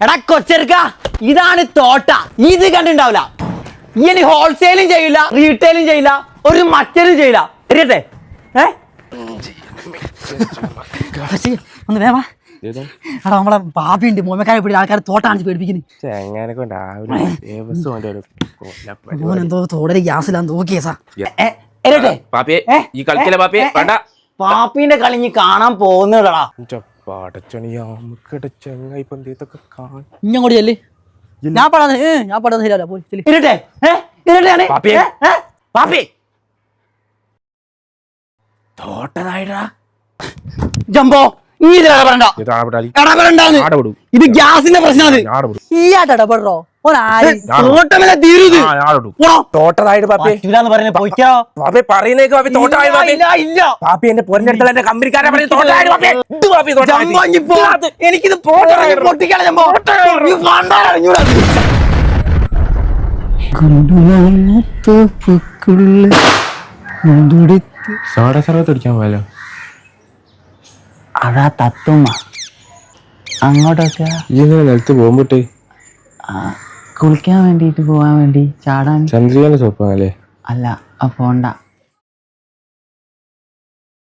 എടാ കൊച്ചെടുക്ക, ഇതാണ് തോട്ട. ഇത് കണ്ടിണ്ടാവില്ല. ഇനി ഹോൾസെയിലും ചെയ്യില്ല, റീറ്റെയിലും ചെയ്യില്ല, ഒരു മറ്റേലും ചെയ്യില്ല. അറിയട്ടെ? ഒന്ന് വേവാ. എടാ നമ്മളെ ബാബിയുണ്ട്, മോമക്കാരെ പിടി ആൾക്കാർ തോട്ടാണ് പേടിപ്പിക്കുന്നത്. എന്തോ തോടല് ഗ്യാസിലാന്ന് നോക്കിയേസാ. പാപ്പിന്റെ കളിഞ്ഞ് കാണാൻ പോകുന്നടാ. ഇങ്ങോട്ട് ചെല്ല്. ഞാൻ പാടാന്ന് ശരിയല്ല. പോയി തോട്ടതായിട്ടാ ജംബോ. ഇത് ഗ്യാസിന്റെ പ്രശ്നമാണ്. ഇടപെടോ തോട്ടതായിട്ട് എനിക്കിത് പൊട്ടിക്കണം. അടിക്കാൻ പോയാലോ? അതാ തത്തുമ്മ. അങ്ങോട്ടൊക്കെ നിലത്ത് പോകുമ്പോട്ടെ കുളിക്കാൻ വേണ്ടിട്ട് പോവാൻ വേണ്ടി ചാടാൻ. ചന്ദ്രികന്റെ സോപ്പാണല്ലേ? അല്ല, പോണ്ട.